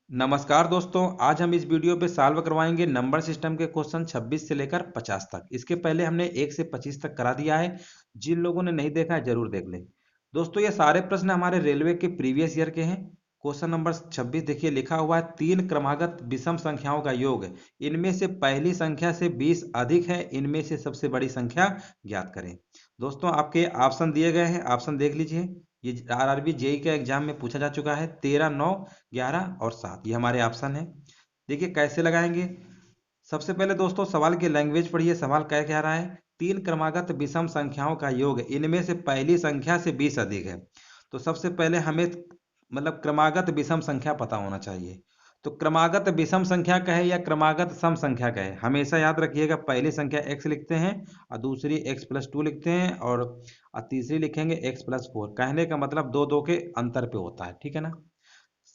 नमस्कार दोस्तों, आज हम इस वीडियो पे सॉल्व करवाएंगे नंबर सिस्टम के क्वेश्चन 26 से लेकर 50 तक। इसके पहले हमने 1 से 25 तक करा दिया है। जिन लोगों ने नहीं देखा है जरूर देख लें। दोस्तों ये सारे प्रश्न हमारे रेलवे के प्रीवियस ईयर के हैं। क्वेश्चन नंबर 26 देखिए, लिखा हुआ है तीन क्रमागत विषम संख्याओं का योग, इनमें से पहली संख्या से 20 अधिक है, इनमें से सबसे बड़ी संख्या ज्ञात करें। दोस्तों आपके ऑप्शन दिए गए हैं, ऑप्शन देख लीजिए। ये आरआरबी जेई के एग्जाम में पूछा जा चुका है। 13, 9, 11 और 7 ये हमारे ऑप्शन है। देखिए कैसे लगाएंगे। सबसे पहले दोस्तों सवाल की लैंग्वेज पढ़िए। सवाल क्या रहा है, तीन क्रमागत विषम संख्याओं का योग, इनमें से पहली संख्या से 20 अधिक है। तो सबसे पहले हमें क्रमागत विषम संख्या पता होना चाहिए। तो क्रमागत विषम संख्या का है या क्रमागत सम संख्या का है, हमेशा याद रखिएगा। पहली संख्या x लिखते हैं और दूसरी x+2 लिखते हैं और तीसरी लिखेंगे x+4। कहने का मतलब दो दो के अंतर पे होता है, ठीक है ना।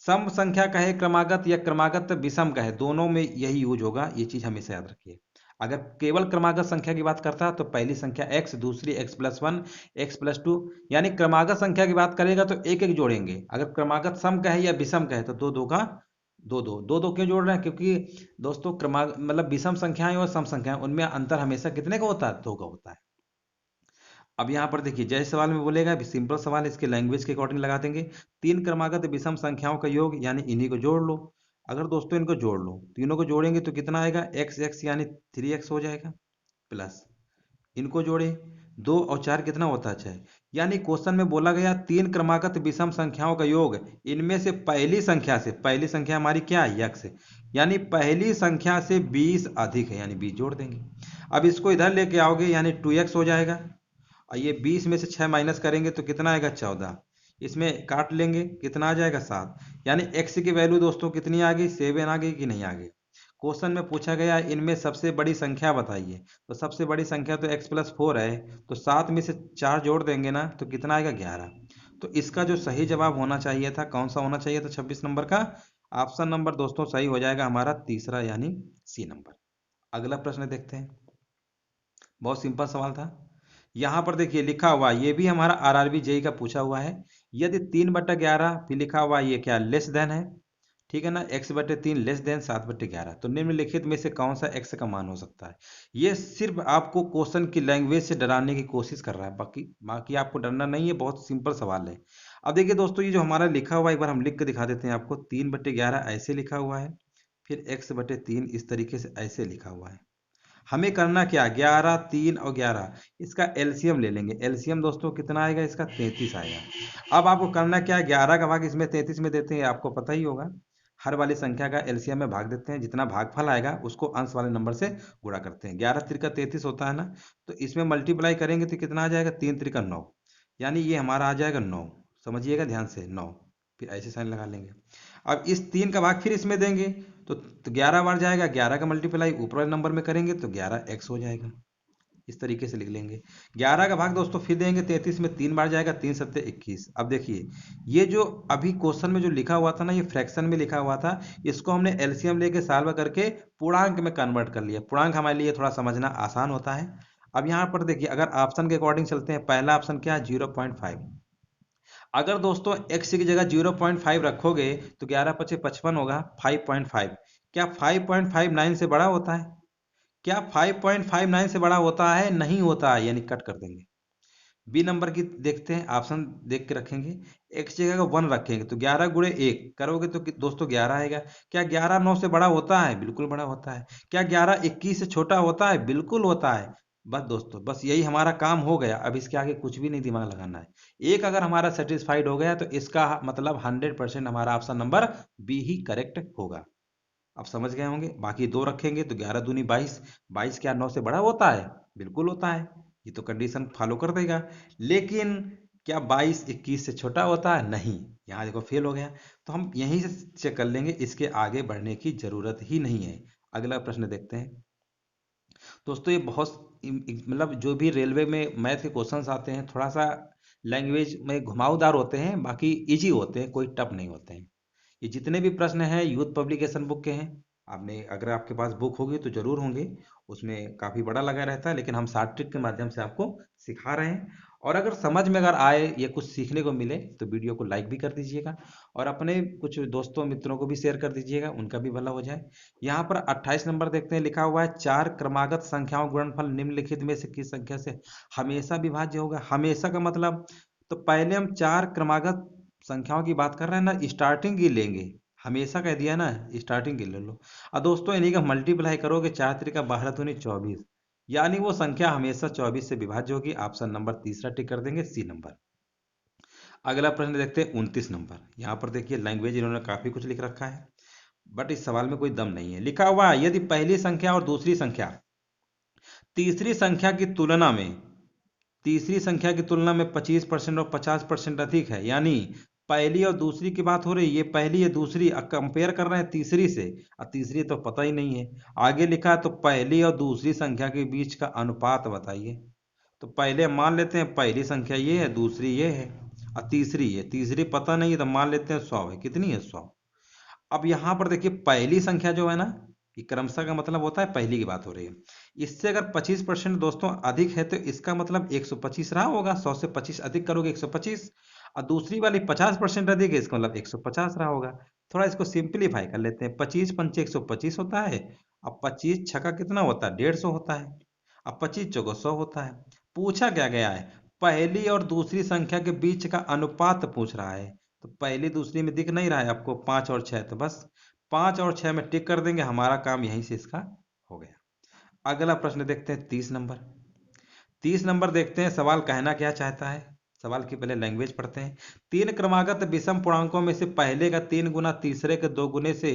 सम संख्या का है क्रमागत या क्रमागत विषम का है, दोनों में यही यूज होगा, ये चीज हमेशा याद रखिए। अगर केवल क्रमागत संख्या की बात करता है तो पहली संख्या x, दूसरी x+1, x+2। यानी क्रमागत संख्या की बात करेगा तो एक एक जोड़ेंगे। अगर क्रमागत सम का है या विषम का है तो दो दो का दो दो दो दो क्यों जोड़ रहे हैं, क्योंकि दोस्तों विषम संख्याएं और सम संख्याएं, उनमें अंतर हमेशा कितने का होता है, दो का होता है। अब यहाँ पर देखिए, जैसे सवाल में बोलेगा सिंपल सवाल, इसके लैंग्वेज के अकॉर्डिंग लगा देंगे। तीन क्रमागत विषम संख्याओं का योग, यानी इन्हीं को जोड़ लो। अगर दोस्तों इनको जोड़ लो, तीनों को जोड़ेंगे तो कितना आएगा, एक्स एक्स यानी 3x हो जाएगा, प्लस इनको जोड़े 2 और 4 कितना होता है, 6। यानी क्वेश्चन में बोला गया तीन क्रमागत विषम संख्याओं का योग, इनमें से पहली संख्या से, पहली संख्या हमारी क्या है, यक्स है, यानी पहली संख्या से 20 अधिक है, यानी 20 जोड़ देंगे। अब इसको इधर लेके आओगे यानी 2x हो जाएगा। और ये 20 में से 6 माइनस करेंगे तो कितना आएगा, 14। इसमें काट लेंगे कितना आ जाएगा, 7। यानी x की वैल्यू दोस्तों कितनी आ गई, 7 आ गई कि नहीं आ गई। क्वेश्चन में पूछा गया इनमें सबसे बड़ी संख्या बताइए, तो सबसे बड़ी संख्या तो x+4 है। तो 7 में से 4 जोड़ देंगे ना तो कितना आएगा, 11। तो इसका जो सही जवाब होना चाहिए था, कौन सा होना चाहिए था 26 नंबर का, ऑप्शन नंबर दोस्तों सही हो जाएगा हमारा तीसरा, यानी सी नंबर। अगला प्रश्न देखते हैं। बहुत सिंपल सवाल था। यहाँ पर देखिए लिखा हुआ, ये भी हमारा आरआरबी जेई का पूछा हुआ है। यदि 3/11 फिर लिखा हुआ ये क्या, लेस देन है, ठीक है ना, x/3 लेस देन 7/11, तो निम्नलिखित में से कौन सा x का मान हो सकता है। ये सिर्फ आपको क्वेश्चन की लैंग्वेज से डराने की कोशिश कर रहा है, बाकी बाकी आपको डरना नहीं है, बहुत सिंपल सवाल है। अब देखिए दोस्तों, ये जो हमारा लिखा हुआ है, एक बार हम लिख के दिखा देते हैं आपको। 3/11 ऐसे लिखा हुआ है, फिर x/3 इस तरीके से ऐसे लिखा हुआ है। हमें करना क्या, 11, 3 और 11, इसका एलसीएम ले लेंगे। एलसीएम दोस्तों कितना आएगा, इसका 33 आएगा। अब आपको करना क्या है, 11 का भाग इसमें 33 में देते हैं, आपको पता ही होगा। हर वाली संख्या का एलसीएम में भाग देते हैं, जितना भागफल आएगा उसको अंश वाले नंबर से गुणा करते हैं। 11 त्रिका 33 होता है ना, तो इसमें मल्टीप्लाई करेंगे तो कितना आ जाएगा, 3 त्रिका 9, यानी ये हमारा आ जाएगा 9। समझिएगा ध्यान से, 9। फिर ऐसे साइन लगा लेंगे। अब इस 3 का भाग फिर इसमें देंगे तो 11 बार जाएगा, 11 का मल्टीप्लाई ऊपर वाले नंबर में करेंगे तो 11x हो जाएगा। इस तरीके से लिख लेंगे। 11 का भाग दोस्तों फिर देंगे 33 में, 3 बार जाएगा, 3 सत्ते 21। अब देखिए, ये जो अभी क्वेश्चन में जो लिखा हुआ था ना, ये फ्रैक्शन में लिखा हुआ था, इसको हमने एलसीएम लेके सॉल्व करके पूर्णांक में कन्वर्ट कर लिया। पूर्णांक हमारे लिए थोड़ा समझना आसान होता है। अब यहाँ पर देखिए, अगर ऑप्शन के अकॉर्डिंग चलते हैं, पहला ऑप्शन क्या है, 0.5। अगर दोस्तों x की जगह 0.5 रखोगे तो 11 पचे 55 होगा, 5.5। क्या 5.59 से बड़ा होता है, क्या 5.59 से बड़ा होता है, नहीं होता है, यानी कट कर देंगे। बी नंबर की देखते हैं, ऑप्शन देख के रखेंगे। x की जगह 1 रखेंगे तो 11 गुणे 1 करोगे तो दोस्तों 11 आएगा। क्या 11 9 से बड़ा होता है, बिल्कुल बड़ा होता है। क्या 11 21 से छोटा होता है, बिल्कुल होता है। बस दोस्तों, बस यही हमारा काम हो गया। अब इसके आगे कुछ भी नहीं दिमाग लगाना है। एक अगर हमारा सेटिस्फाइड हो गया तो इसका मतलब 100% हमारा ऑप्शन नंबर बी ही करेक्ट होगा। आप समझ गए होंगे। बाकी दो रखेंगे तो 11 दूनी 22, 22 क्या 9 से बड़ा होता है, बिल्कुल होता है। ये तो कंडीशन फॉलो कर देगा। लेकिन क्या 22 21 से छोटा होता है, नहीं। यहाँ देखो फेल हो गया। तो हम यहीं से चेक कर लेंगे, इसके आगे बढ़ने की जरूरत ही नहीं है। अगला प्रश्न देखते हैं। दोस्तों ये बहुत जो भी रेलवे में मैथ के क्वेश्चंस आते हैं, थोड़ा सा लैंग्वेज में घुमावदार होते हैं, बाकी इजी होते हैं, कोई टफ नहीं होते हैं। ये जितने भी प्रश्न हैं यूथ पब्लिकेशन बुक के हैं। आपने अगर आपके पास बुक होगी तो जरूर होंगे, उसमें काफ़ी बड़ा लगा रहता है, लेकिन हम शॉर्ट ट्रिक के माध्यम से आपको सिखा रहे हैं। और अगर समझ में अगर आए या कुछ सीखने को मिले तो वीडियो को लाइक भी कर दीजिएगा और अपने कुछ दोस्तों मित्रों को भी शेयर कर दीजिएगा, उनका भी भला हो जाए। यहाँ पर 28 नंबर देखते हैं, लिखा हुआ है चार क्रमागत संख्याओं का गुणनफल निम्नलिखित में से किस संख्या से हमेशा विभाज्य होगा। हमेशा का मतलब, तो पहले हम चार क्रमागत संख्याओं की बात कर रहे हैं ना, स्टार्टिंग की लेंगे। हमेशा कह दिया ना, स्टार्टिंग की ले लो। और दोस्तों इन्हीं का मल्टीप्लाई करोगे, चार त्रिका 12 दूनी 24, यानी वो संख्या हमेशा 24 से विभाज्य होगी। ऑप्शन नंबर तीसरा टिक कर देंगे, सी नंबर। अगला प्रश्न देखते हैं 29 नंबर। यहाँ पर देखिए लैंग्वेज इन्होंने काफी कुछ लिख रखा है, बट इस सवाल में कोई दम नहीं है। लिखा हुआ है यदि पहली संख्या और दूसरी संख्या तीसरी संख्या की तुलना में तीसरी संख्या की तुलना में 25% और 50% अधिक है, यानी पहली और दूसरी की बात हो रही है, ये पहली है दूसरी कंपेयर कर रहे हैं तीसरी से, और तीसरी तो पता ही नहीं है। आगे लिखा है तो पहली और दूसरी संख्या के बीच का अनुपात बताइए। तो पहले मान लेते हैं पहली संख्या ये है, दूसरी ये है, और तीसरी है। तीसरी पता नहीं है तो मान लेते हैं 100 है। कितनी है? 100। अब यहां पर देखिए पहली संख्या जो है ना, ये क्रमशः का मतलब होता है पहली की बात हो रही है। इससे अगर 25% दोस्तों अधिक है तो इसका मतलब 125 रहा होगा। 100 से 25 अधिक करोगे 125, और दूसरी वाली 50% अधिक है, इसका मतलब 150 रहा होगा। थोड़ा इसको सिंप्लीफाई कर लेते हैं। 25 पंचे 125 होता है। अब 25 छका कितना होता है? 150 होता है। अब 25 चौको 100 होता है। पूछा क्या गया है? पहली और दूसरी संख्या के बीच का अनुपात पूछ रहा है। तो पहली दूसरी में दिख नहीं रहा है आपको 5 और 6, तो बस 5 और 6 में टिक कर देंगे, हमारा काम यहीं से इसका हो गया। अगला प्रश्न देखते हैं 30 नंबर। 30 नंबर देखते हैं सवाल कहना क्या चाहता है। सवाल की पहले लैंग्वेज पढ़ते हैं। तीन क्रमागत विषम पूर्णांकों में से पहले का 3 गुना तीसरे के 2 गुने से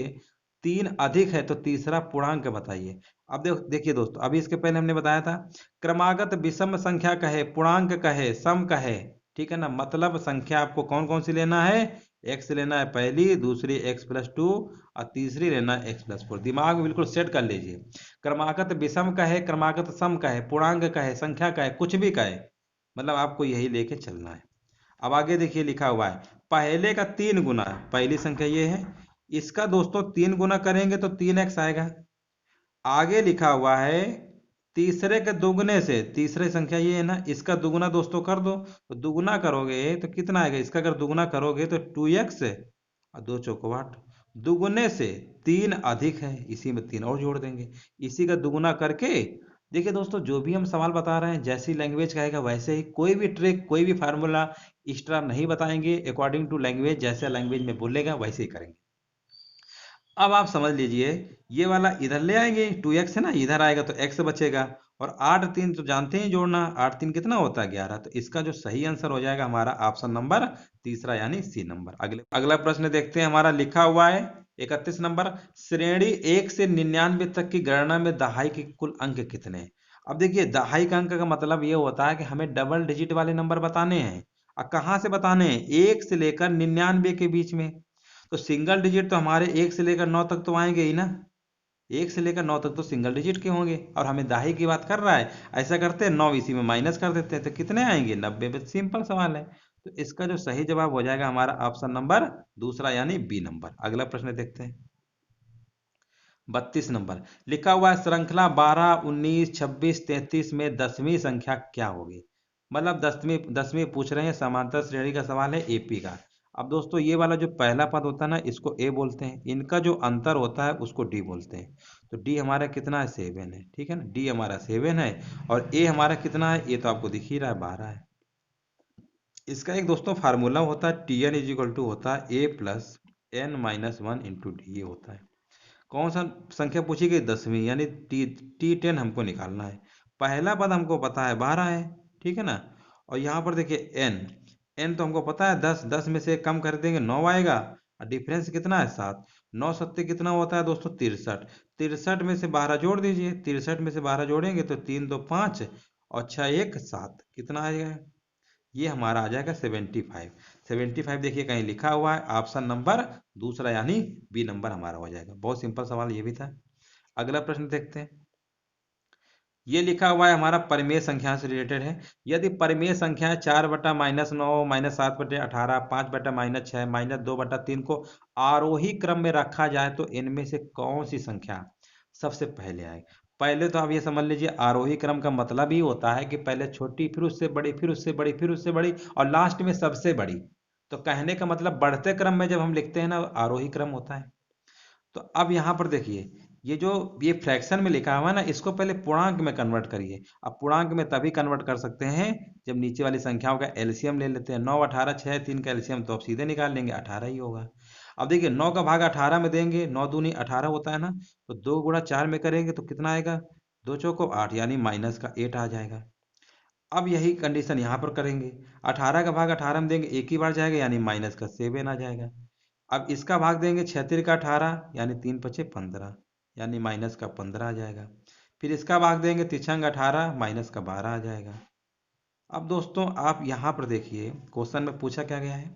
3 अधिक है तो तीसरा पूर्णांक बताइए। अब देखिए दोस्तों, अभी इसके पहले हमने बताया था क्रमागत विषम संख्या कहे, पूर्णांक कहे, सम कहे, ठीक है ना, मतलब संख्या आपको कौन कौन सी लेना है? एक्स लेना है पहली, दूसरी x+2, और तीसरी लेना है x+4। दिमाग में बिल्कुल सेट कर लीजिए। क्रमागत विषम कहे, क्रमागत सम कहे, पूर्णांक कहे, संख्या कहे, कुछ भी कहे, मतलब आपको यही लेके चलना है। अब आगे देखिए लिखा हुआ है पहले का 3 गुना, पहली संख्या ये है, इसका दोस्तों 3 गुना करेंगे तो 3x आएगा। आगे लिखा हुआ है तीसरे के दुगने से, तीसरी संख्या ये है ना, इसका दुगुना दोस्तों कर दो, तो दुगुना करोगे तो कितना आएगा? इसका अगर दुगुना करोगे तो 2x और 2 चौको 8। दुगुने से 3 अधिक है, इसी में 3 और जोड़ देंगे, इसी का दुगुना करके। देखिए दोस्तों, जो भी हम सवाल बता रहे हैं जैसी लैंग्वेज कहेगा वैसे ही, कोई भी ट्रिक कोई भी फार्मूला एक्स्ट्रा नहीं बताएंगे। अकॉर्डिंग टू लैंग्वेज, जैसे लैंग्वेज में बोलेगा वैसे ही करेंगे। अब आप समझ लीजिए, ये वाला इधर ले आएंगे, 2x है ना, इधर आएगा तो x बचेगा, और 8 3 तो जानते हैं जोड़ना, 8 3 कितना होता है? 11। तो इसका जो सही आंसर हो जाएगा हमारा ऑप्शन नंबर तीसरा, यानी सी नंबर। अगला प्रश्न देखते हैं, हमारा लिखा हुआ है 31 नंबर। श्रेणी 1 से 99 तक की गणना में दहाई के कुल अंक कितने हैं? अब देखिए दहाई का अंक का मतलब ये होता है कि हमें डबल डिजिट वाले नंबर बताने हैं। और कहाँ से बताने हैं? 1 से लेकर 99 के बीच में। तो सिंगल डिजिट तो हमारे 1 से लेकर 9 तक तो आएंगे ही ना। 1 से लेकर 9 तक तो सिंगल डिजिट के होंगे, और हमें दाही की बात कर रहा है। ऐसा करते हैं 9 इसी में माइनस कर देते हैं, तो कितने आएंगे? 90। बस सिंपल सवाल है। तो इसका जो सही जवाब हो जाएगा हमारा ऑप्शन नंबर दूसरा, यानी बी नंबर। अगला प्रश्न देखते हैं 32 नंबर। लिखा हुआ है श्रृंखला 12 19 26 33 में 10वीं संख्या क्या होगी? मतलब 10वीं पूछ रहे हैं, समांतर श्रेणी का सवाल है, एपी का। अब दोस्तों ये वाला जो पहला पद होता है ना, इसको ए बोलते हैं, इनका जो अंतर होता है उसको डी बोलते हैं। तो डी हमारा कितना है? 7 है, ठीक है ना, डी हमारा 7 है। और ए हमारा कितना है? ये तो आपको दिख ही रहा है, 12 है। इसका एक दोस्तों फार्मूला होता है, T N is equal to होता है a+n-1 इंटू डी, ये होता है। कौन सा संख्या पूछी गई? 10वीं, यानी टी10 हमको निकालना है। पहला पद हमको पता है 12 है, ठीक है ना। और यहाँ पर देखिए एन, एन तो हमको पता है 10, 10 में से कम कर देंगे 9 आएगा, और डिफरेंस कितना है? 7। 9 सत्ते कितना होता है दोस्तों? 63। 63 में से 12 जोड़ दीजिए, 63 में से 12 जोड़ेंगे तो 3 2 5 और 6 1 7, कितना आएगा? ये हमारा आ जाएगा 75। 75 देखिए कहीं लिखा हुआ है, ऑप्शन नंबर दूसरा, यानी बी नंबर हमारा हो जाएगा। बहुत सिंपल सवाल ये भी था। अगला प्रश्न देखते हैं। ये लिखा हुआ है हमारा परिमेय संख्या से रिलेटेड है। यदि परिमेय संख्या 4/-9 -7/18 5/-6 -2/3 को आरोही क्रम में रखा जाए तो इनमें से कौन सी संख्या सबसे पहले आए? पहले तो आप ये समझ लीजिए, आरोही क्रम का मतलब ही होता है कि पहले छोटी, फिर उससे बड़ी, फिर उससे बड़ी, फिर उससे बड़ी, और लास्ट में सबसे बड़ी। तो कहने का मतलब बढ़ते क्रम में जब हम लिखते हैं ना, आरोही क्रम होता है। तो अब यहाँ पर देखिए, ये जो ये फ्रैक्शन में लिखा हुआ है ना, इसको पहले पूर्णांक में कन्वर्ट करिए। अब पूर्णांक में तभी कन्वर्ट कर सकते हैं जब नीचे वाली संख्याओं का एलसीएम ले लेते हैं। 9, 18, 6, 3 का एलसीएम तो आप सीधे निकाल लेंगे, 18 ही होगा। अब देखिए, 9 का भाग 18 में देंगे, 9 दूनी 18 होता है ना, तो 2 गुणा 4 में करेंगे तो कितना आएगा, 2 चौको 8, यानी माइनस का 8 आ जाएगा। अब यही कंडीशन यहाँ पर करेंगे, 18 का भाग 18 में देंगे, एक ही बार जाएगा, यानी माइनस का 7 आ जाएगा। अब इसका भाग देंगे 36 का 18, यानी 3 पचे 15, यानी माइनस का 15 आ जाएगा। फिर इसका भाग देंगे तिरछंग 18, माइनस का 12 आ जाएगा। अब दोस्तों आप यहाँ पर देखिए, क्वेश्चन में पूछा क्या गया है।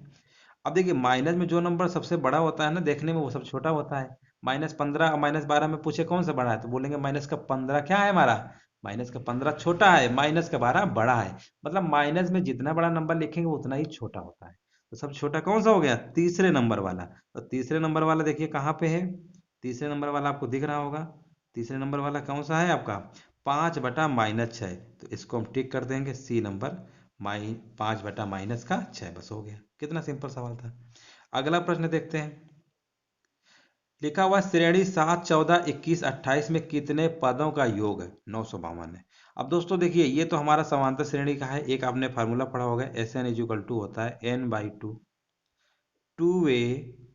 अब देखिए, माइनस में जो नंबर सबसे बड़ा होता है ना, देखने में वो सब छोटा होता है। -15 और -12 में पूछे कौन सा बड़ा है, तो बोलेंगे माइनस का 15 क्या है हमारा, माइनस का 15 छोटा है, माइनस का 12 बड़ा है। मतलब माइनस में जितना बड़ा नंबर लिखेंगे वो उतना ही छोटा होता है। तो सब छोटा कौन सा हो गया, तीसरे नंबर वाला। तो तीसरे नंबर वाला देखिए कहाँ पे है, तीसरे नंबर वाला आपको दिख रहा होगा। तीसरे नंबर वाला कौन सा है आपका, 5/-6। तो इसको हम टिक कर देंगे, सी नंबर, 5/-6, बस हो गया। कितना सिंपल सवाल था। अगला प्रश्न देखते हैं। लिखा हुआ श्रेणी 7, 14, 21, 28 में कितने पदों का योग है, 952 है। अब दोस्तों देखिए, ये तो हमारा समांतर श्रेणी का है। एक आपने फार्मूला पढ़ा होगा, S N is equal to होता है n/2, 2a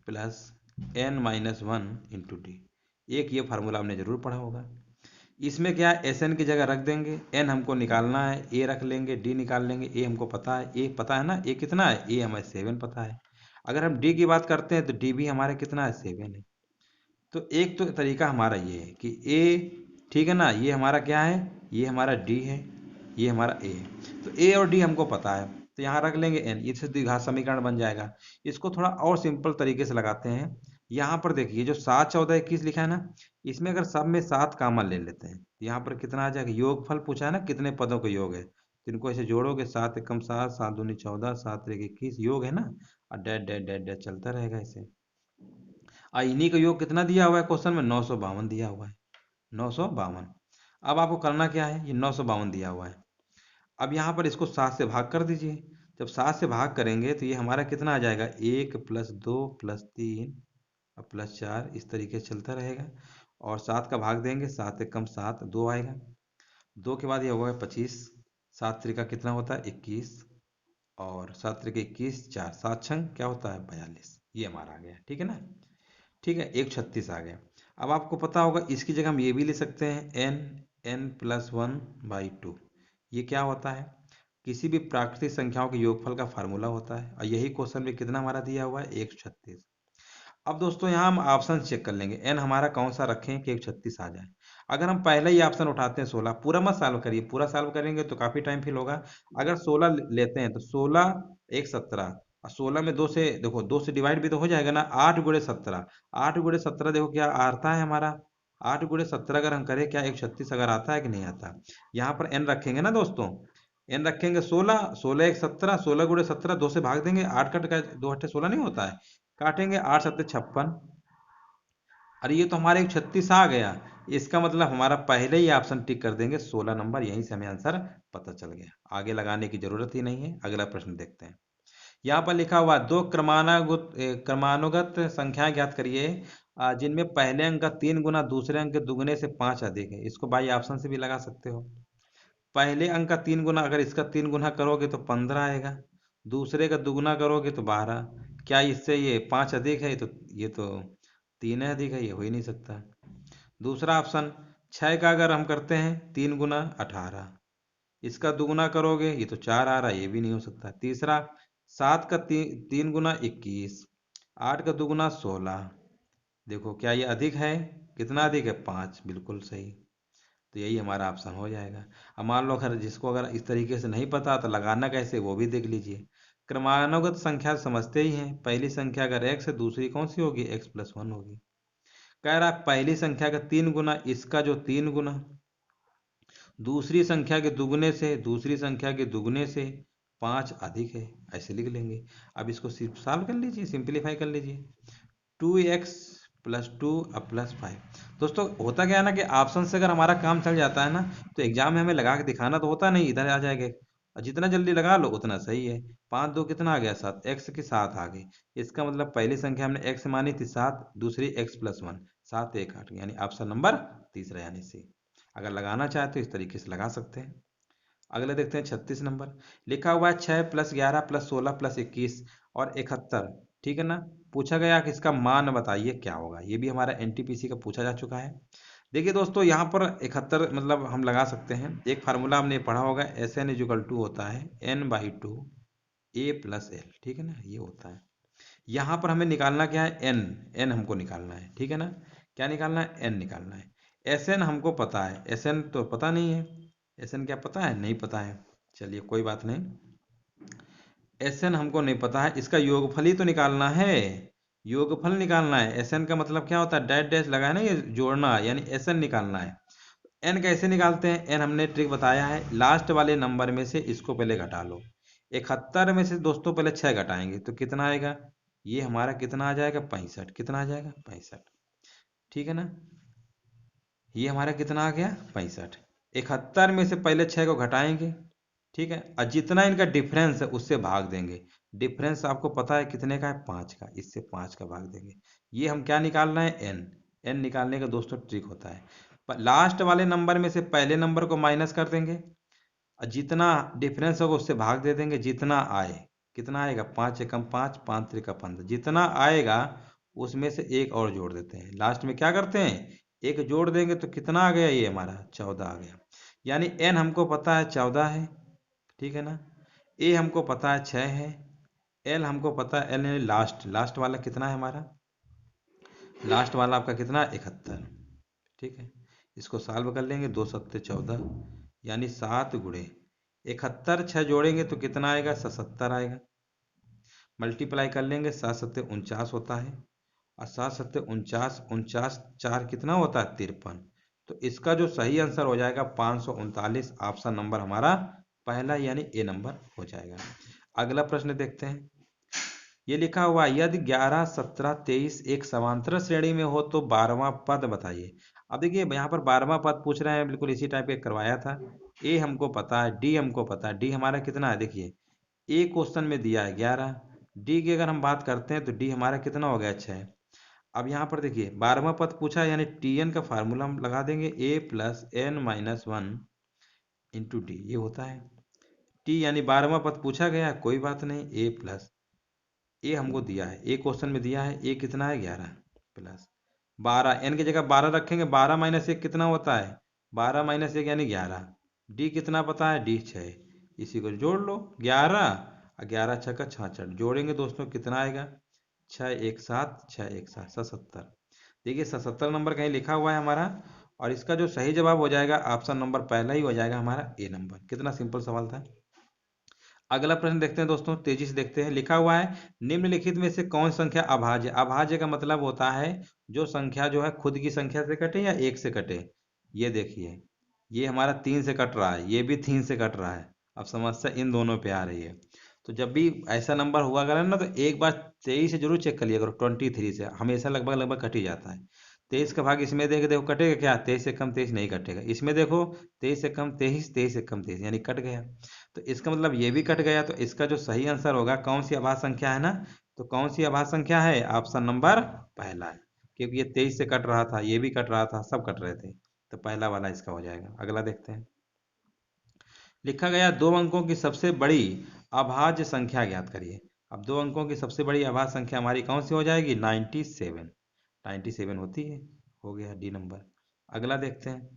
plus n-1 × d। एक ये फार्मूला आपने जरूर पढ़ा होगा। इसमें क्या है, एस एन की जगह रख देंगे, एन हमको निकालना है, ए रख लेंगे, डी निकाल लेंगे। ए हमको पता है, ए पता है ना, ए कितना है, ए हमें 7 पता है। अगर हम डी की बात करते हैं तो डी भी हमारे कितना है, 7 है। तो एक तो तरीका हमारा ये है कि ए, ठीक है ना, ये हमारा क्या है, ये हमारा डी है, ये हमारा ए है। तो ए और डी हमको पता है, तो यहाँ रख लेंगे एन, इससे द्विघात समीकरण बन जाएगा। इसको थोड़ा और सिंपल तरीके से लगाते हैं। यहाँ पर देखिए, जो 7, 14, 21 लिखा है ना, इसमें अगर सब में 7 कॉमन ले लेते हैं, तो यहाँ पर कितना आ जाएगा, योगफल पूछा है ना, कितने पदों का योग है, तो इनको ऐसे जोड़ोगे, 7 एकम 7, 7 दूनी 14, 7 त्रिक 21, योग है ना, और डैट डैट डैट डैट चलता रहेगा ऐसे। इन्हीं का योग कितना दिया हुआ है क्वेश्चन में, 952 दिया हुआ है, 952। अब आपको करना क्या है, ये 952 दिया हुआ है। अब यहाँ पर इसको 7 से भाग कर दीजिए। जब 7 से भाग करेंगे तो ये हमारा कितना आ जाएगा, 1 + 2 + 3 और +4, इस तरीके से चलता रहेगा। और 7 का भाग देंगे, 7 एकम 7, 2 आएगा। 2 के बाद ये होगा 25, 7 त्रिका कितना होता है, 21, और 7 त्रिक 21, 4, 7 छंग क्या होता है, 42। ये हमारा आ गया, ठीक है ना। ठीक है, 136 आ गया। अब आपको पता होगा, इसकी जगह हम ये भी ले सकते हैं, n+1/2। ये क्या होता है, किसी भी प्राकृतिक संख्याओं के योगफल का फार्मूला होता है, और यही क्वेश्चन में कितना हमारा दिया हुआ है, 136। अब दोस्तों यहाँ हम ऑप्शन चेक कर लेंगे, एन हमारा कौन सा रखें कि 136 आ जाए। अगर हम पहले ही ऑप्शन उठाते हैं 16, पूरा मत सॉल्व करिए, पूरा सॉल्व करेंगे तो काफी टाइम फिल होगा। अगर 16 लेते हैं तो 16, 1 17, और 16 में 2 से देखो, 2 से डिवाइड भी तो हो जाएगा ना, 8 × 17, 8 × 17 देखो क्या आता है हमारा, 8 × 17 अगर हम करें क्या, 136 अगर आता है कि नहीं आता। यहाँ पर एन रखेंगे ना दोस्तों, एन रखेंगे 16, 16 1 17, 16 × 17, 2 से भाग देंगे, 8 कट का 2 8 16 नहीं होता है, काटेंगे, 8 7 56। अरे ये तो हमारे 136 आ गया। इसका मतलब हमारा पहले ही ऑप्शन टिक कर देंगे, 16 नंबर, यहीं से हमें आंसर पता चल गया, आगे लगाने की जरूरत ही नहीं है। अगला प्रश्न देखते हैं। यहाँ पर लिखा हुआ, दो क्रमानुगत संख्याएं ज्ञात करिए, जिनमें पहले अंक का 3 गुना दूसरे अंक के दुगने से 5 अधिक है। इसको बाई ऑप्शन से भी लगा सकते हो। पहले अंक का 3 गुना, अगर इसका 3 गुना करोगे तो 15 आएगा, दूसरे का दुगुना करोगे तो 12। क्या इससे ये 5 अधिक है, तो ये तो 3 है अधिक है, ये हो ही नहीं सकता। दूसरा ऑप्शन, 6 का अगर हम करते हैं 3 गुना 18, इसका दुगुना करोगे ये तो 4 आ रहा है, ये भी नहीं हो सकता। तीसरा, 7 का 3 गुना 21, 8 का दुगुना 16, देखो क्या ये अधिक है, कितना अधिक है, 5, बिल्कुल सही। तो यही हमारा ऑप्शन हो जाएगा। अब मान लो अगर जिसको अगर इस तरीके से नहीं पता तो लगाना कैसे, वो भी देख लीजिए। क्रमानुगत संख्या समझते ही हैं, पहली संख्या अगर x है, दूसरी कौन सी होगी, x+1 होगी। कह रहा पहली संख्या का 3 गुना, इसका जो 3 गुना, दूसरी संख्या के दुगने से, दूसरी संख्या के दुगने से 5 अधिक है, ऐसे लिख लेंगे। अब इसको सिर्फ सॉल्व कर लीजिए, सिंप्लीफाई कर लीजिए। 2x +2 अब +5। दोस्तों होता क्या है ना कि ऑप्शन से अगर हमारा काम चल जाता है ना, तो एग्जाम में हमें लगा के दिखाना तो होता नहीं, इधर आ जाएंगे और जितना जल्दी लगा लो उतना सही है। 5 2 कितना आ गया 7, x की 7 आ गई। इसका मतलब पहली संख्या हमने x मानी थी 7, दूसरी x+1, 7 1 8, यानी ऑप्शन नंबर तीसरा यानी सी। अगर लगाना चाहे तो इस तरीके से लगा सकते हैं। अगले देखते हैं 36 नंबर। लिखा हुआ है 6 + 11 + 16 + 21 और 71, ठीक है ना। पूछा गया कि इसका मान बताइए क्या होगा। ये भी हमारा एनटीपीसी का पूछा जा चुका है। देखिए दोस्तों, यहाँ पर 71 मतलब हम लगा सकते हैं। एक फार्मूला हमने पढ़ा होगा, SN = होता है n/2 a + l, ठीक है ना, ये होता है। यहाँ पर हमें निकालना क्या है, n हमको निकालना है, ठीक है ना। क्या निकालना है, n निकालना है। SN हमको पता है, SN तो पता नहीं है। SN क्या पता है, नहीं पता है। चलिए कोई बात नहीं, SN हमको नहीं पता है, इसका योगफल ही तो निकालना है। योगफल निकालना है। SN का मतलब क्या होता है, डैश डैश लगा है ना, ये जोड़ना, यानी SN निकालना है। n कैसे निकालते हैं, n हमने ट्रिक बताया है, लास्ट वाले नंबर में से इसको पहले घटा लो। 71 में से दोस्तों पहले 6 घटाएंगे तो कितना आएगा, ये हमारा कितना आ जाएगा 65। कितना आ जाएगा 65, ठीक है ना। ये हमारा कितना आ गया 65। 71 में से पहले 6 को घटाएंगे, ठीक है, और जितना इनका डिफरेंस है उससे भाग देंगे। डिफरेंस आपको पता है कितने का है, 5 का, इससे 5 का भाग देंगे। ये हम क्या निकालना है, n निकालने का दोस्तों ट्रिक होता है, लास्ट वाले नंबर में से पहले नंबर को माइनस कर देंगे और जितना डिफरेंस होगा उससे भाग दे देंगे, जितना आए। कितना आएगा, 5 एकम 5, 5 त्रिका 15, जितना आएगा उसमें से एक और जोड़ देते हैं। लास्ट में क्या करते हैं, एक जोड़ देंगे तो कितना आ गया, ये हमारा 14 आ गया। यानी n हमको पता है 14 है, ठीक है ना। a हमको पता है 6 है, l हमको पता है, l यानी लास्ट, लास्ट वाला कितना है हमारा, लास्ट वाला आपका कितना 71, ठीक है। इसको सॉल्व कर लेंगे, 2 सत्ते 14, यानी 7 गुणे 71, 6 जोड़ेंगे तो कितना आएगा 77 आएगा। मल्टीप्लाई कर लेंगे, 7 सत्ते 49 होता है, और 7 सत्ते 49, 49 4 कितना होता है 53। तो इसका जो सही आंसर हो जाएगा 539, ऑप्शन नंबर हमारा पहला यानी ए नंबर हो जाएगा। अगला प्रश्न देखते हैं। ये लिखा हुआ है, यदि 11 17 23 एक समांतर श्रेणी में हो तो 12वां पद बताइए। अब देखिए यहाँ पर 12वां पद पूछ रहे हैं, बिल्कुल इसी टाइप के करवाया था। ए हमको पता है, डी हमको पता है, डी हमारा कितना है, देखिए ए क्वेश्चन में दिया है 11, डी की अगर हम बात करते हैं तो डी हमारा कितना हो गया 6। अब यहाँ पर देखिए 12वां पद पूछा है, यानी टी एन का फार्मूला हम लगा देंगे, A plus N minus 1 into D, ये होता है टी, यानी 12वां पद पूछा गया है, कोई बात नहीं, ए प्लस, ए हमको दिया है, ए क्वेश्चन में दिया है, ए कितना है 11 प्लस 12, एन की जगह 12 रखेंगे, 12 माइनस 1 कितना होता है, 12 माइनस 1 यानी 11। डी कितना पता है, डी 6, इसी को जोड़ लो 11 और 11 6 का 66, जोड़ेंगे दोस्तों कितना आएगा, 6 1 7, 6 1 7, 77। देखिए 77 नंबर कहीं लिखा हुआ है हमारा, और इसका जो सही जवाब हो जाएगा ऑप्शन नंबर पहला ही हो जाएगा हमारा ए नंबर। कितना सिंपल सवाल था। अगला प्रश्न देखते हैं दोस्तों, तेजी से देखते हैं। लिखा हुआ है, निम्नलिखित में से कौन संख्या अभाज्य। अभाज्य का मतलब होता है जो संख्या जो है खुद की संख्या से कटे या एक से कटे। ये देखिए, ये हमारा 3 से कट रहा है, ये भी 3 से कट रहा है। अब समस्या इन दोनों पे आ रही है। तो जब भी ऐसा नंबर हुआ करे ना, तो एक बार 23 से जरूर चेक कर लिया करो, 23 से हमेशा लगभग लगभग कट ही जाता है। 23 का भाग इसमें देखो, देखो कटेगा क्या, 23 से कम 23 नहीं कटेगा। इसमें देखो 23 से कम 23, 23 से कम 23, यानी कट गया। तो इसका मतलब ये भी कट गया। तो इसका जो सही आंसर होगा, कौन सी अभाज्य संख्या है ना, तो कौन सी अभाज्य संख्या है, ऑप्शन नंबर पहला है। क्योंकि ये 23 से कट रहा था, ये भी कट रहा था, सब कट रहे थे, तो पहला वाला इसका हो जाएगा। अगला देखते हैं। लिखा गया, 2 अंकों की सबसे बड़ी अभाज्य संख्या ज्ञात करिए। अब 2 अंकों की सबसे बड़ी अभाज्य संख्या हमारी कौन सी हो जाएगी, 97। 97 होती है, हो गया डी नंबर। अगला देखते हैं।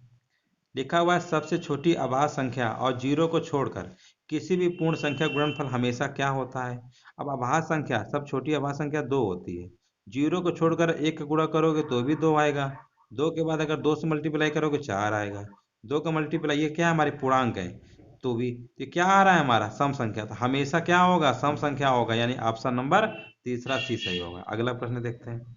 लिखा हुआ है, सबसे छोटी अभाज्य संख्या और जीरो को छोड़कर किसी भी पूर्ण संख्या गुणनफल हमेशा क्या होता है। अब अभाज्य संख्या, सब छोटी अभाज्य संख्या 2 होती है। जीरो को छोड़कर 1 का गुणा करोगे तो भी 2 आएगा, 2 के बाद अगर 2 से मल्टीप्लाई करोगे 4 आएगा, 2 का मल्टीप्लाई, ये क्या है हमारे पूर्णांक है, तो भी ये क्या आ रहा है हमारा सम संख्या, तो हमेशा क्या होगा, सम संख्या होगा, यानी ऑप्शन नंबर तीसरा सी सही होगा। अगला प्रश्न देखते हैं।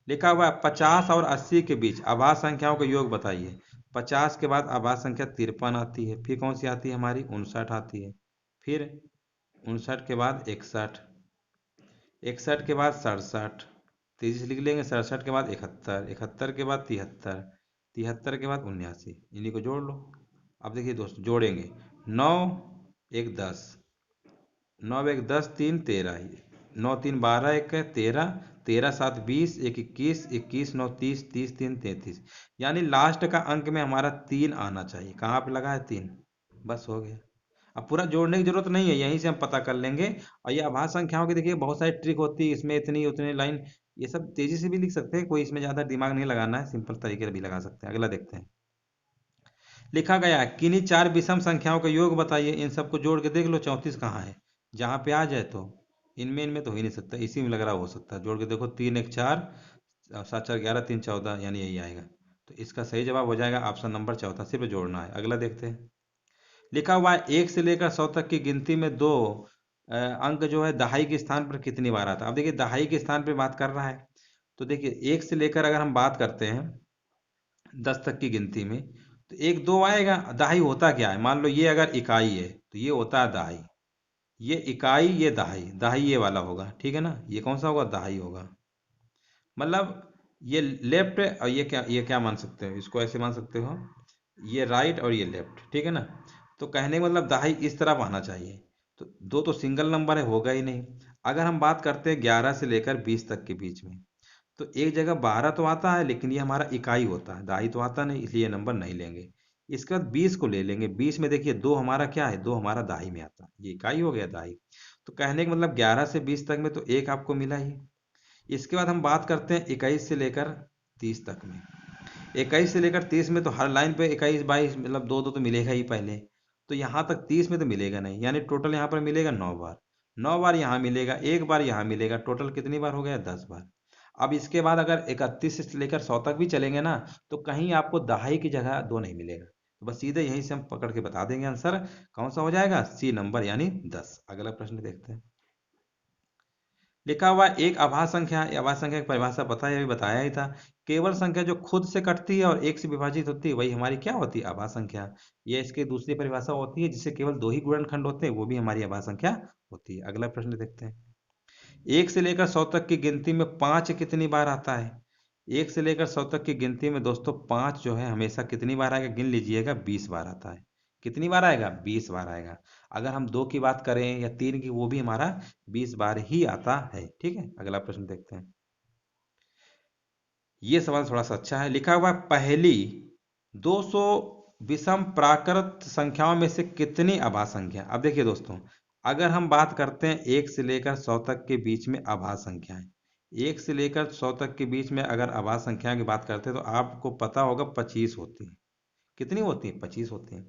लिखा हुआ है, 50 और 80 के बीच अभाज्य संख्याओं का योग बताइए। 50 के बाद अभाज्य संख्या 53 आती है, फिर कौन सी आती है हमारी 59 आती है, फिर 59 के बाद 61, 61 के बाद 67, तेजी से लिख लेंगे। 67 के बाद 71, 71 के बाद 73, 73 के बाद 79, इन्हीं को जोड़ लो। अब देखिए दोस्तों जोड़ेंगे, 9 1 10, 9 1 10, 3 13, 9 3 12, 1 13, 13 7 20, 1 21, 21 9 30, 30 3 33, यानी लास्ट का अंक में हमारा 3 आना चाहिए। कहाँ पे लगा है 3, बस हो गया। अब पूरा जोड़ने की जरूरत नहीं है, यहीं से हम पता कर लेंगे। और ये आभाज्य संख्याओं की देखिए बहुत सारी ट्रिक होती है, इसमें इतनी उतनी लाइन, ये सब तेजी से भी लिख सकते हैं, कोई इसमें ज्यादा दिमाग नहीं लगाना है, सिंपल तरीके से भी लगा सकते हैं। अगला देखते हैं, लिखा गया है किन्हीं चार विषम संख्याओं का योग बताइए, इन सबको जोड़ के देख लो 34 कहाँ है। जहां पे आ जाए तो इनमें इनमें तो हो ही नहीं सकता, इसी में लग रहा हो सकता है। जोड़ के देखो, 3 1 4, 7 4 11, 3 14, यानी यही आएगा। तो इसका सही जवाब हो जाएगा ऑप्शन नंबर चौथा, सिर्फ जोड़ना है। अगला देखते हैं, लिखा हुआ है 1 से लेकर 100 तक की गिनती में दो अंक जो है दहाई के स्थान पर कितनी बार आता है। अब देखिए दहाई के स्थान पर बात कर रहा है, तो देखिए 1 से लेकर अगर हम बात करते हैं 10 तक की गिनती में, तो 1 2 आएगा। दहाई होता क्या है, मान लो ये अगर इकाई है तो ये होता है दहाई, ये इकाई ये दहाई, दहाई ये वाला होगा, ठीक है ना। ये कौन सा होगा, दहाई होगा। मतलब ये लेफ्ट और ये क्या मान सकते हो, इसको ऐसे मान सकते हो, ये राइट और ये लेफ्ट, ठीक है ना। तो कहने का मतलब दहाई इस तरफ आना चाहिए। तो दो तो सिंगल नंबर है, होगा ही नहीं। अगर हम बात करते हैं 11 से लेकर 20 तक के बीच में, तो एक जगह 12 तो आता है, लेकिन ये हमारा इकाई होता है, दहाई तो आता नहीं, इसलिए नंबर नहीं लेंगे। इसके बाद 20 को ले लेंगे। 20 में देखिए दो हमारा क्या है, दो हमारा दहाई में आता है, ये इकाई हो गया दहाई। तो कहने का मतलब 11 से 20 तक में तो एक आपको मिला ही। इसके बाद हम बात करते हैं 21 से लेकर 30 तक में। 21 से लेकर 30 में तो हर लाइन पे 21 22 मतलब दो दो तो मिलेगा ही पहले। तो यहाँ तक 30 में तो मिलेगा नहीं, यानी टोटल यहाँ पर मिलेगा 9 बार। 9 बार यहाँ मिलेगा, एक बार यहाँ मिलेगा, टोटल कितनी बार हो गया, 10 बार। अब इसके बाद अगर 31 से लेकर 100 तक भी चलेंगे ना, तो कहीं आपको दहाई की जगह दो नहीं मिलेगा। तो बस सीधे यहीं से हम पकड़ के बता देंगे आंसर कौन सा हो जाएगा, सी नंबर यानी 10। अगला प्रश्न देखते हैं, लिखा हुआ एक आभास संख्या, आभास संख्या की परिभाषा पता है, अभी बताया ही था। केवल संख्या जो खुद से कटती है और एक से विभाजित होती है वही हमारी क्या होती है, आभास संख्या। ये इसकी दूसरी परिभाषा होती है, जिससे केवल दो ही गुणनखंड होते हैं, वो भी हमारी आभास संख्या होती है। अगला प्रश्न देखते हैं, 1 से लेकर 100 तक की गिनती में 5 कितनी बार आता है। 1 से लेकर 100 तक की गिनती में दोस्तों 5 जो है हमेशा कितनी बार आएगा, गिन लीजिएगा, 20 बार आता है। कितनी बार आएगा, 20 बार आएगा। अगर हम दो की बात करें या तीन की, वो भी हमारा 20 बार ही आता है, ठीक है। अगला प्रश्न देखते हैं, ये सवाल थोड़ा सा अच्छा है। लिखा हुआ है पहली 200 विषम प्राकृत संख्याओं में से कितनी अभाज्य संख्या। अब देखिए दोस्तों, अगर हम बात करते हैं 1 से लेकर 100 तक के बीच में अभाज्य संख्याएं, 1 से लेकर 100 तक के बीच में अगर अभाज्य संख्या की बात करते हैं, तो आपको पता होगा 25 होती है। कितनी होती है, 25 होती है।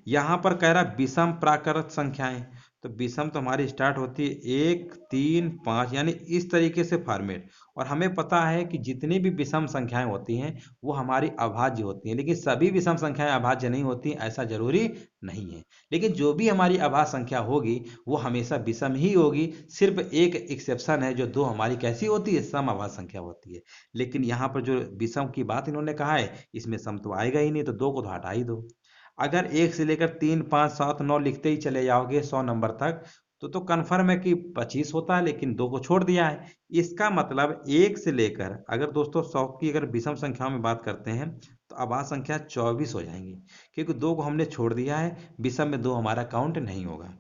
यहां पर कह रहा है विषम प्राकृत संख्याएं, तो विषम तो हमारी स्टार्ट होती है 1 3 5, यानी इस तरीके से फॉर्मेट। और हमें पता है कि जितनी भी विषम संख्याएं होती हैं वो हमारी अभाज्य होती हैं, लेकिन सभी विषम संख्याएं अभाज्य नहीं होती, ऐसा जरूरी नहीं है। लेकिन जो भी हमारी अभाज्य संख्या होगी वो हमेशा विषम ही होगी। सिर्फ एक एक्सेप्शन है, जो दो हमारी कैसी होती है, सम अभाज्य संख्या होती है। लेकिन यहाँ पर जो विषम की बात इन्होंने कहा है, इसमें सम तो आएगा ही नहीं, तो दो को तो हटा ही दो। अगर 1 से लेकर 3 5 7 9 लिखते ही चले जाओगे 100 नंबर तक, तो कन्फर्म है कि 25 होता है, लेकिन दो को छोड़ दिया है। इसका मतलब 1 से लेकर, अगर दोस्तों 100 की अगर विषम संख्याओं में बात करते हैं, तो अभाज्य संख्या 24 हो जाएंगी, क्योंकि दो को हमने छोड़ दिया है, विषम में दो हमारा काउंट नहीं होगा।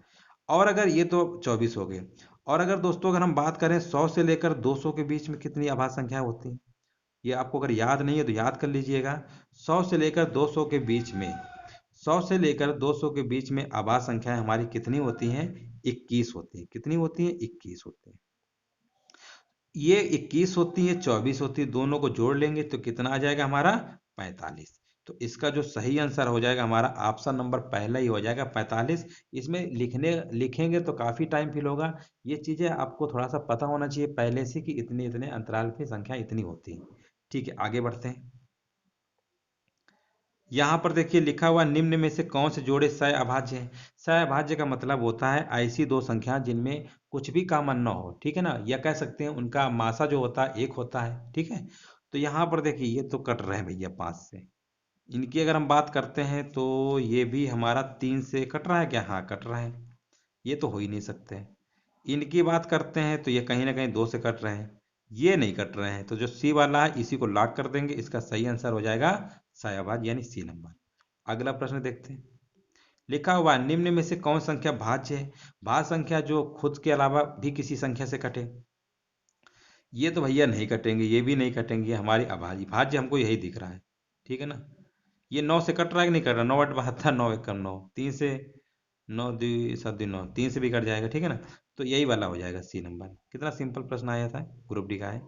और अगर ये तो 24 हो गए, और अगर दोस्तों अगर हम बात करें 100 से लेकर 200 के बीच में कितनी अभाज्य संख्या होती है, ये आपको अगर याद नहीं है तो याद कर लीजिएगा। 100 से लेकर 200 के बीच में, 100 से लेकर 200 के बीच में आभाज्य संख्याएं हमारी कितनी होती हैं, 21 होती है। कितनी होती है, 21 होती है। ये 21 होती है, 24 होती है, दोनों को जोड़ लेंगे तो कितना आ जाएगा हमारा, 45। तो इसका जो सही आंसर हो जाएगा हमारा ऑप्शन नंबर पहला ही हो जाएगा, 45। इसमें लिखेंगे तो काफी टाइम फिल होगा। ये चीजें आपको थोड़ा सा पता होना चाहिए पहले से कि इतने इतने अंतराल की संख्या इतनी होती है। ठीक है, आगे बढ़ते हैं। यहाँ पर देखिए लिखा हुआ निम्न में से कौन से जोड़े सह अभाज्य हैं। सह अभाज्य का मतलब होता है ऐसी दो संख्या जिनमें कुछ भी कॉमन ना हो, ठीक है ना, या कह सकते हैं उनका मासा जो होता है एक होता है, ठीक है। तो यहाँ पर देखिए ये तो कट रहे हैं भैया 5 से। इनकी अगर हम बात करते हैं तो ये भी हमारा 3 से कट रहा है क्या, हाँ कट रहा है, ये तो हो ही नहीं सकते। इनकी बात करते हैं तो ये कहीं ना कहीं 2 से कट रहे हैं, ये नहीं कट रहे हैं, तो जो सी वाला है इसी को लॉक कर देंगे। इसका सही आंसर हो जाएगा सयाभाज्य यानी सी नंबर। अगला प्रश्न देखते हैं। लिखा हुआ है, निम्न में से कौन संख्या भाज्य है? भाज्य संख्या जो खुद के अलावा भी किसी संख्या से कटे। ये तो भैया नहीं कटेंगे, ये भी नहीं कटेंगे, ये हमारी अभाज्य। भाज्य हमको यही दिख रहा है, ठीक है ना। ये 9 से कट रहा है कि नहीं कट रहा? 9 × 8 = 9, 1 × 9, 3 से 9 2 7 2 9, 3 से भी कट जाएगा, ठीक है ना। तो यही वाला हो जाएगा सी नंबर। कितना सिंपल प्रश्न आया था, ग्रुप डी का है।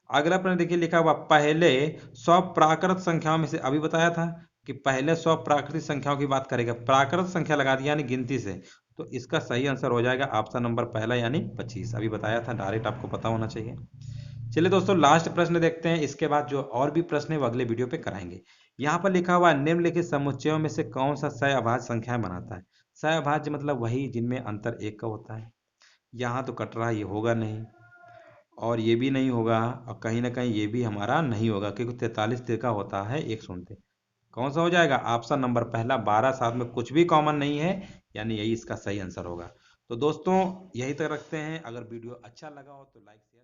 अगला प्रश्न देखिए, लिखा हुआ पहले 100 प्राकृत संख्याओं में से, अभी बताया था कि पहले 100 प्राकृतिक संख्याओं की बात करेगा, प्राकृत संख्या लगा दी यानी गिनती से। तो इसका सही आंसर हो जाएगा ऑप्शन नंबर पहला यानी 25। अभी बताया था, डायरेक्ट आपको पता होना चाहिए। चलिए दोस्तों, लास्ट प्रश्न देखते हैं, इसके बाद जो और भी प्रश्न है वो अगले वीडियो पे कराएंगे। यहाँ पर लिखा हुआ है, निम्नलिखित समुच्चयों में से कौन सा सहअभाज्य संख्याएं बनाता है? सहअभाज्य मतलब वही जिनमें अंतर एक का होता है। यहाँ तो कट रहा है, ये होगा नहीं, और ये भी नहीं होगा, और कहीं ना कहीं ये भी हमारा नहीं होगा, क्योंकि 43 तिरका होता है एक शून्य। कौन सा हो जाएगा? ऑप्शन नंबर पहला, 12 7 में कुछ भी कॉमन नहीं है, यानी यही इसका सही आंसर होगा। तो दोस्तों, यही तक रखते हैं। अगर वीडियो अच्छा लगा हो तो लाइक शेयर